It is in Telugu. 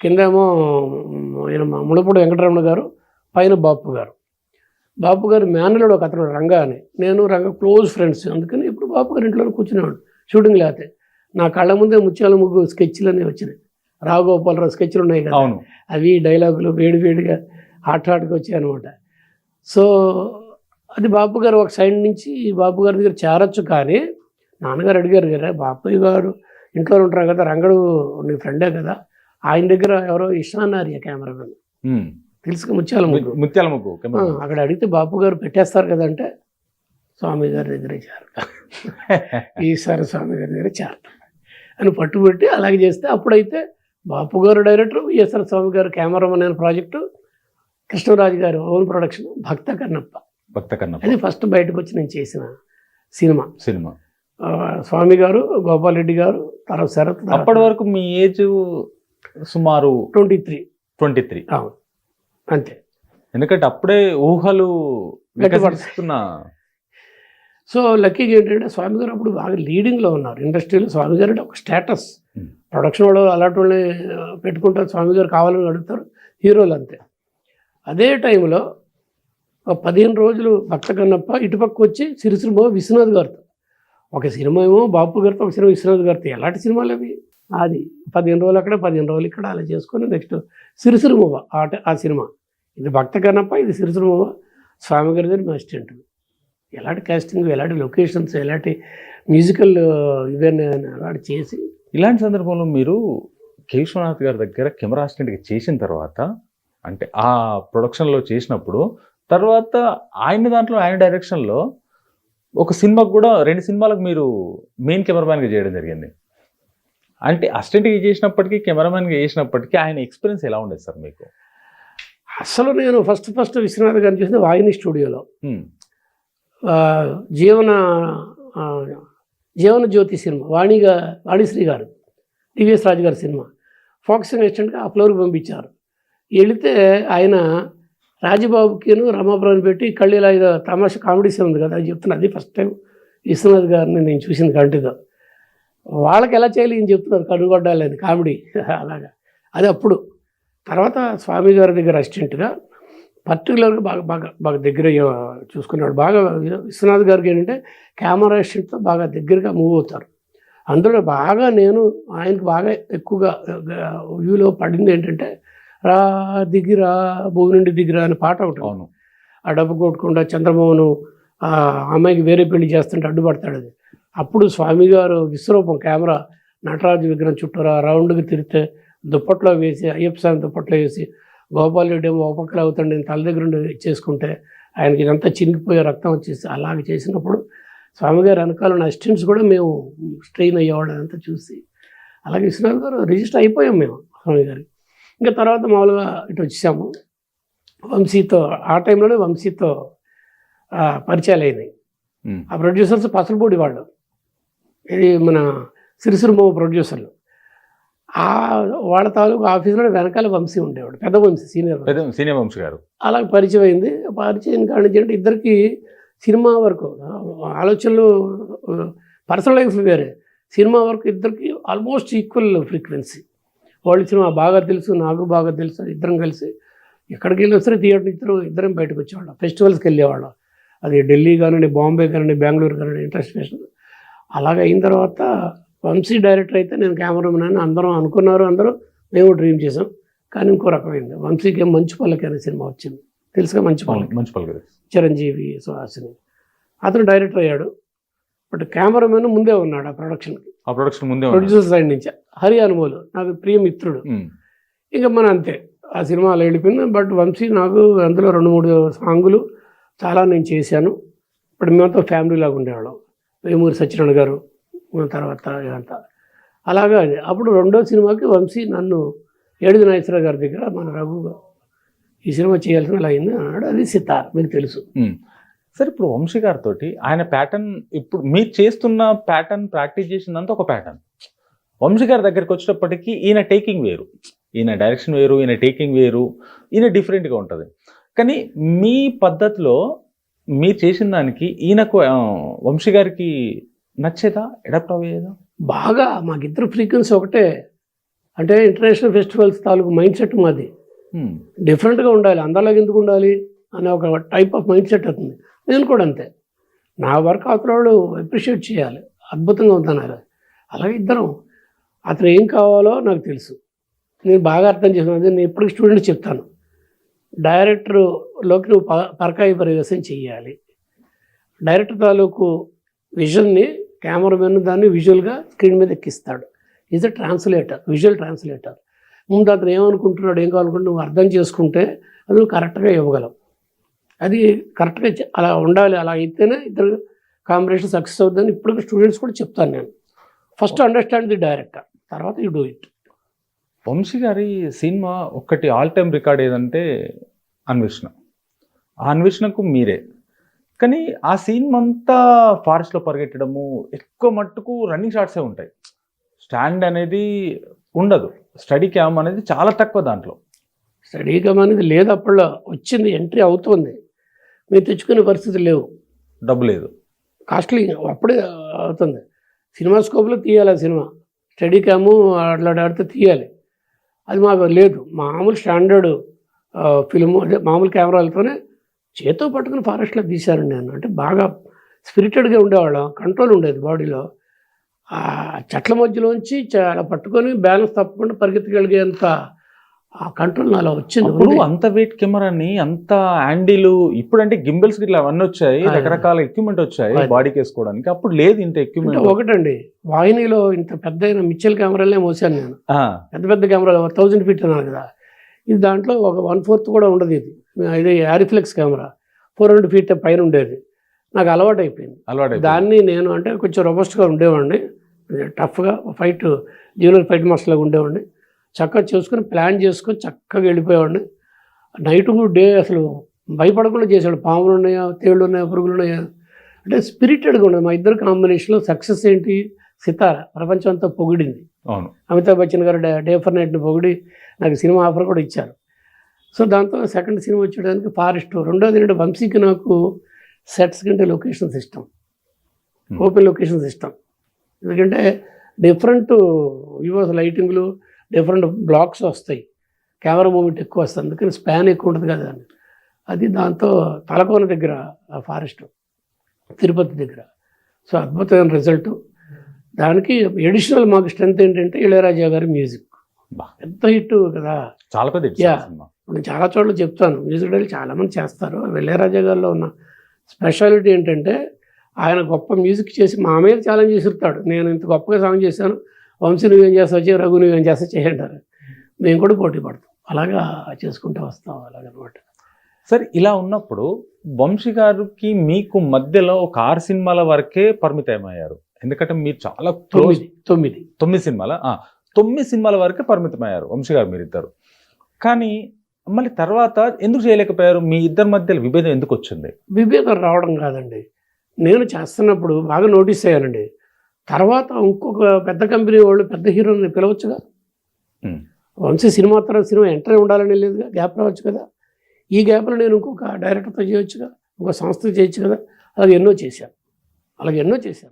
కిందేమో ఈయన ముళ్ళపూడి వెంకటరమణ గారు, పైన బాపు గారు. బాపు గారు మేనల్లుడు ఒక అతను రంగా అని, నేను రంగా క్లోజ్ ఫ్రెండ్స్. అందుకని ఇప్పుడు బాపు గారు ఇంట్లో కూర్చునేవాడు షూటింగ్. లేకపోతే నా కళ్ళ ముందే ముత్యాల ముగ్గు స్కెచ్లు అనేవి వచ్చినాయి. రాఘగోపాలరావు స్కెచ్లు ఉన్నాయి కదా, అవి డైలాగులు వేడిగా హాట్గా వచ్చాయి అనమాట. సో అది బాపు గారు ఒక సైడ్ నుంచి బాపు గారి దగ్గర చేరొచ్చు. కానీ నాన్నగారు అడిగారు కదా, బాపయ్య గారు ఇంట్లో ఉంటారు కదా, రంగడు నీ ఫ్రెండే కదా, ఆయన దగ్గర ఎవరో ఇషానార్య కెమెరామెన్ తెలుసు, ముత్యాల ముగ్గు అక్కడ అడిగితే బాపు గారు పెట్టేస్తారు కదంటే స్వామి గారి దగ్గరే చేరట, ఈసారి స్వామి గారి దగ్గర చేరట అని పట్టుబట్టి అలాగే చేస్తే అప్పుడైతే బాపు గారు డైరెక్టర్, ఈశ్వర స్వామి గారు కెమెరామెన్ అనే ప్రాజెక్టు, కృష్ణరాజు గారు ఓన్ ప్రొడక్షన్ భక్త కన్నప్ప. అది ఫస్ట్ బయటకు వచ్చి నేను చేసిన సినిమా. స్వామి గారు, గోపాల్ రెడ్డి గారు, తర్వాత శరత్. అప్పటి వరకు మీ ఏజ్ సుమారు 23. అవును, అంతే. ఎందుకంటే అప్పుడే ఊహలు వికసిస్తున్నా. సో లక్కీగా ఏంటంటే స్వామి గారు అప్పుడు బాగా లీడింగ్లో ఉన్నారు ఇండస్ట్రీలో. స్వామి గారు అంటే ఒక స్టేటస్. ప్రొడక్షన్ వాళ్ళు అలాంటి వాళ్ళని పెట్టుకుంటారు, స్వామి గారు కావాలని అడుగుతారు, హీరోలు అంతే. అదే టైంలో 15 రోజులు భక్త కన్నప్ప, ఇటుపక్క వచ్చి సిరిసిరిమో విశ్వనాథ్ గారితో ఒక సినిమా, ఏమో బాపు గారితో ఒక సినిమా, విశ్వనాథ్ గారితో. ఎలాంటి సినిమాలు అవి? అది 15 రోజులు అక్కడ, 15 రోజులు ఇక్కడ, అలా చేసుకొని నెక్స్ట్ సిరిసిరిమోవ ఆ సినిమా. ఇది భక్త కన్నప్ప, ఇది సిరిసిరిమోవ. స్వామి గారి దగ్గర అసిస్టెంట్. ఎలాంటి కాస్టింగ్, ఎలాంటి లొకేషన్స్, ఎలాంటి మ్యూజికల్ ఇవన్నీ అలాంటి చేసి. ఇలాంటి సందర్భంలో మీరు కె. విశ్వనాథ్ గారి దగ్గర కెమెరా అసిస్టెంట్గా చేసిన తర్వాత, అంటే ఆ ప్రొడక్షన్లో చేసినప్పుడు, తర్వాత ఆయన డైరెక్షన్లో ఒక సినిమాకు కూడా 2 సినిమాలకు మీరు మెయిన్ కెమెరామ్యాన్గా చేయడం జరిగింది. అంటే అసిస్టెంట్గా చేసినప్పటికీ, కెమెరామ్యాన్గా చేసినప్పటికీ ఆయన ఎక్స్పీరియన్స్ ఎలా ఉండేది సార్ మీకు? అసలు నేను ఫస్ట్ విశ్వనాథ్ గారిని చూసింది వాహిని స్టూడియోలో. జీవన జ్యోతి సినిమా, వాణిశ్రీ గారు, టీవీఎస్ రాజు గారి సినిమా. ఫోకసింగ్ అసిస్టెంట్గా ఆ ఫ్లోర్కి పంపించారు. వెళితే ఆయన రాజబాబుకిను రమాపురాన్ని పెట్టి కళ్ళీలా ఏదో తమాషా కామెడీ సీన్ ఉంది కదా, అది చెప్తున్నారు. అది ఫస్ట్ టైం విశ్వనాథ్ గారిని నేను చూసింది కంటితో. వాళ్ళకి ఎలా చేయాలి అని చెప్తున్నారు, కనుగొడ్డాలని కామెడీ అలాగా. అది అప్పుడు. తర్వాత స్వామి గారి దగ్గర అసిస్టెంట్గా పర్టికులర్గా బాగా దగ్గర చూసుకున్నాడు. బాగా విశ్వనాథ్ గారికి ఏంటంటే కెమెరా అసిస్టెంట్తో బాగా దగ్గరగా మూవ్ అవుతారు. అందులో బాగా నేను ఆయనకు బాగా ఎక్కువగా వ్యూలో పడింది ఏంటంటే రా దిగిరా భూమి నుండి దిగిరా అనే పాట ఒకటి. ఆ డబ్బు కొట్టకుండా చంద్రమోహను ఆ అమ్మాయికి వేరే పెళ్లి చేస్తుంటే అడ్డుపడతాడు. అది అప్పుడు స్వామి గారు విశ్వరూపం కెమెరా నటరాజు విగ్రహం చుట్టూరా రౌండ్గా తిరిగితే దుప్పట్లో వేసి, అయ్యప్ప స్వామి దుప్పట్లో వేసి, గోపాల్ రెడ్డి ఏమో ఒక పక్కన అవుతాడు, నేను తల దగ్గర చేసుకుంటే ఆయనకి ఇదంతా చినిగిపోయే రక్తం వచ్చేసి అలాగే చేసినప్పుడు స్వామి గారు వెనకాల ఉన్న అసిస్టెంట్స్ కూడా మేము స్ట్రెయిన్ అయ్యేవాడు. అదంతా చూసి అలాగే విశ్వనాథ్ గారు రిజిస్టర్ అయిపోయాం మేము స్వామి గారికి. ఇంకా తర్వాత మామూలుగా ఇటు వచ్చేసాము. వంశీతో ఆ టైంలోనే వంశీతో పరిచయాలు అయినాయి. ఆ ప్రొడ్యూసర్స్ పసలపూడి వాళ్ళు, ఇది మన సిరిసిరిమో ప్రొడ్యూసర్లు. వాళ్ళ తాలూకు ఆఫీసులో వెనకాల వంశీ ఉండేవాడు, పెద్ద వంశీ, సీనియర్ వంశీ గారు. అలాగే పరిచయం అయింది. పరిచయం కానించి అంటే ఇద్దరికి సినిమా వరకు ఆలోచనలు, పర్సనల్ లైఫ్ వేరే, సినిమా వరకు ఇద్దరికి ఆల్మోస్ట్ ఈక్వల్ ఫ్రీక్వెన్సీ. వాళ్ళు సినిమా బాగా తెలుసు, నాకు బాగా తెలుసు. ఇద్దరం కలిసి ఎక్కడికి వెళ్ళినా సరే థియేటర్ ఇద్దరం బయటకు వచ్చేవాళ్ళం, ఫెస్టివల్స్కి వెళ్ళేవాళ్ళం. అది ఢిల్లీ కానివ్వండి, బాంబే కానివ్వండి, బెంగళూరు కానివ్వండి, ఇంటర్నేషనల్. అలాగ అయిన తర్వాత వంశీ డైరెక్టర్ అయితే నేను కెమెరామెన్ అని అందరం అనుకున్నారు. అందరూ మేము డ్రీమ్ చేసాం. కానీ ఇంకో రకమైంది. వంశీకి మంచు పల్లకి అనే సినిమా వచ్చింది, తెలుసుగా? మంచు పల్లకి చిరంజీవి, సుహాసిని. అతను డైరెక్టర్ అయ్యాడు. బట్ కెమెరామెన్ ముందే ఉన్నాడు ఆ ప్రొడక్షన్కి. ప్రొడ్యూసర్ సైడ్ నుంచి హరి అనుమోలు నాకు ప్రియ మిత్రుడు. ఇంకా మన అంతే ఆ సినిమా అలా వెళ్ళిపోయింది. బట్ వంశీ నాకు అందులో 2-3 సాంగులు చాలా నేను చేశాను. ఇప్పుడు మేమంతా ఫ్యామిలీ లాగా ఉండేవాళ్ళం. వేమూరి సత్యనారాయణ గారు తర్వాత ఇదంతా అలాగా. అప్పుడు 2వ సినిమాకి వంశీ నన్ను ఏడుది నాగేశ్వరరావు గారి దగ్గర మన రఘు ఈ సినిమా చేయాల్సిన అలా అయింది అన్నాడు. అది సితార్, మీకు తెలుసు. సరే, ఇప్పుడు వంశీ గారితో ఆయన ప్యాటర్న్, ఇప్పుడు మీరు చేస్తున్న ప్యాటర్న్ ప్రాక్టీస్ చేసిందంతా ఒక ప్యాటర్న్. వంశీ గారి దగ్గరికి వచ్చేటప్పటికి ఈయన టేకింగ్ వేరు, ఈయన డైరెక్షన్ వేరు, ఈయన టేకింగ్ వేరు, ఈయన డిఫరెంట్గా ఉంటుంది. కానీ మీ పద్ధతిలో మీరు చేసిన దానికి ఈయనకు వంశీ గారికి నచ్చేదా, అడాప్ట్ అయ్యేదా? బాగా మాకిద్దరు ఫ్రీక్వెన్సీ ఒకటే. అంటే ఇంటర్నేషనల్ ఫెస్టివల్స్ తాలూకు మైండ్ సెట్ మాది. ఉమ్. డిఫరెంట్గా ఉండాలి, అందరిలాగా ఎందుకు ఉండాలి అనే ఒక టైప్ ఆఫ్ మైండ్ సెట్ అవుతుంది. నేను కూడా అంతే, నా వర్క్ అవతల వాళ్ళు అప్రిషియేట్ చేయాలి, అద్భుతంగా ఉందన్నారు. అలాగే ఇద్దరం, అతను ఏం కావాలో నాకు తెలుసు, నేను బాగా అర్థం చేసుకున్నది. నేను ఎప్పటికీ స్టూడెంట్ చెప్తాను, డైరెక్టర్లోకి నువ్వు పరకాయ ప్రవేశం చెయ్యాలి. డైరెక్టర్ తాలూకు విజన్ని కెమెరామెన్ దాన్ని విజువల్గా స్క్రీన్ మీద ఎక్కిస్తాడు. Is a translator, visual translator. ముందు అతను ఏమనుకుంటున్నాడు, ఏం కావాలనుకుంటే నువ్వు అర్థం చేసుకుంటే అది నువ్వు కరెక్ట్గా ఇవ్వగలవు. అది కరెక్ట్గా అలా ఉండాలి, అలా అయితేనే ఇద్దరు కాంబినేషన్ సక్సెస్ అవుతుందని ఇప్పుడు స్టూడెంట్స్ కూడా చెప్తాను నేను. ఫస్ట్ అండర్స్టాండ్ ది డైరెక్టర్, తర్వాత యూ డూ ఇట్. వంశీ గారి సినిమా ఒక్కటి ఆల్ టైమ్ రికార్డ్ ఏదంటే అన్వేషణ. ఆ అన్వేషణకు మీరే, కానీ ఆ సీన్ అంతా ఫారెస్ట్లో పరిగెట్టడము, ఎక్కువ మట్టుకు రన్నింగ్ షాట్సే ఉంటాయి, స్టాండ్ అనేది ఉండదు, స్టడీ క్యామ్ అనేది చాలా తక్కువ దాంట్లో. స్టడీ కమ్ అనేది లేదు, అప్పట్లో వచ్చింది, ఎంట్రీ అవుతుంది, మీరు తెచ్చుకునే పరిస్థితి లేవు, డబ్బు లేదు, కాస్ట్లీ అప్పుడే అవుతుంది. సినిమా స్కోప్లో తీయాలి ఆ సినిమా, స్టడీ క్యాము అట్లా ఆడితే తీయాలి, అది మాకు లేదు. మామూలు స్టాండర్డ్ ఫిల్ము, అదే మామూలు కెమెరాలతోనే చేతో పట్టుకుని ఫారెస్ట్లో తీశానండి నేను. అంటే బాగా స్పిరిటెడ్గా ఉండేవాళ్ళం, కంట్రోల్ ఉండేది బాడీలో. ఆ చెట్ల మధ్యలోంచి అలా పట్టుకొని బ్యాలెన్స్ తప్పకుండా పరిగెత్తగలిగేంత ఆ కంట్రోల్ నాలో వచ్చింది. ఇప్పుడు అంత వెయిట్ కెమెరాని, అంత హ్యాండిల్, ఇప్పుడంటే గింబల్స్ ఇట్లా అవన్నీ వచ్చాయి, రకరకాల ఎక్విప్మెంట్ వచ్చాయి బాడీకి వేసుకోవడానికి, అప్పుడు లేదు ఇంత ఎక్విప్మెంట్. ఒకటండి, వాహినిలో ఇంత పెద్ద మిక్చల్ కెమెరాలనే మోసాను నేను, పెద్ద పెద్ద కెమెరాలు 1000 ఫీట్ అన్నారు కదా, ఇది దాంట్లో ఒక 1/4 కూడా ఉండదు. ఇది ఆరిఫ్లెక్స్ కెమెరా 400 ఫీట్ పైన ఉండేది, నాకు అలవాటు అయిపోయింది. దాన్ని నేను అంటే కొంచెం రొబస్ట్గా ఉండేవాడిని, టఫ్గా ఫైట్ జూనియర్ ఫైట్ మాస్టర్ లాగా ఉండేవాడిని, చక్కగా చేసుకుని ప్లాన్ చేసుకొని చక్కగా వెళ్ళిపోయేవాడిని. నైట్ డే అసలు భయపడకుండా చేసేవాడు, పాములు ఉన్నాయా, తేళ్ళు ఉన్నాయా, పురుగులు ఉన్నాయా, అంటే స్పిరిటెడ్గా ఉండదు. మా ఇద్దరు కాంబినేషన్లో సక్సెస్ ఏంటి, సితార ప్రపంచం అంతా పొగిడింది. అవును, అమితాబ్ బచ్చన్ గారు డే ఫర్ నైట్ని పొగిడి నాకు సినిమా ఆఫర్ కూడా ఇచ్చారు. సో దాంతో సెకండ్ సినిమా వచ్చేయడానికి ఫారెస్ట్. రెండోది ఏంటంటే వంశీకి నాకు సెట్స్ కంటే లొకేషన్స్ ఇష్టం, ఓపెన్ లొకేషన్స్ ఇష్టం. ఎందుకంటే డిఫరెంట్ వ్యూస్, లైటింగ్లు, డిఫరెంట్ బ్లాక్స్ వస్తాయి, కెమెరా మూమెంట్ ఎక్కువ వస్తుంది, అందుకని స్పాన్ ఎక్కువ ఉంటుంది కదా అని. అది దాంతో తలకోన దగ్గర ఫారెస్ట్, తిరుపతి దగ్గర. సో అద్భుతమైన రిజల్ట్. దానికి ఎడిషనల్ మాకు స్ట్రెంత్ ఏంటంటే ఇళయరాజా గారి మ్యూజిక్ పెద్ద హిట్ కదా, చాలా పెద్ద హిట్. నేను చాలా చోట్ల చెప్తాను, మ్యూజిక్ డైరెక్టర్ చాలామంది చేస్తారు. ఇళయరాజా గారిలో ఉన్న స్పెషాలిటీ ఏంటంటే ఆయన గొప్ప మ్యూజిక్ చేసి మా మీద ఛాలెంజ్ చేసిరుతాడు. నేను ఇంత గొప్పగా సాంగ్ చేశాను, వంశీ నువ్వేం చేస్తావు చేయి, రఘు నువ్వేం చేస్తా చేయంటారు, మేము కూడా పోటీ పడతాం, అలాగా చేసుకుంటూ వస్తాం అలాగనమాట. సరే, ఇలా ఉన్నప్పుడు వంశీ గారికి మీకు మధ్యలో ఒక 6 సినిమాల వరకే పరిమితమయ్యారు, ఎందుకంటే మీరు చాలా క్లోజ్. 9 సినిమాల 9 సినిమాల వరకే పరిమితమయ్యారు వంశీ గారు మీరిద్దరు. కానీ మళ్ళీ తర్వాత ఎందుకు చేయలేకపోయారు? మీ ఇద్దరి మధ్యలో విభేదం ఎందుకు వచ్చింది? విభేదం రావడం కాదండి, నేను చేస్తున్నప్పుడు బాగా నోటీస్ అయ్యానండి. తర్వాత ఇంకొక పెద్ద కంపెనీ వాళ్ళు పెద్ద హీరోని పిలవచ్చుగా, వంశీ సినిమా తర్వాత సినిమా ఎంటర్ ఉండాలని లేదుగా, గ్యాప్ రావచ్చు కదా. ఈ గ్యాప్లో నేను ఇంకొక డైరెక్టర్తో చేయొచ్చుగా, ఇంకో సంస్థతో చేయొచ్చు కదా. అలాగే ఎన్నో చేశాను.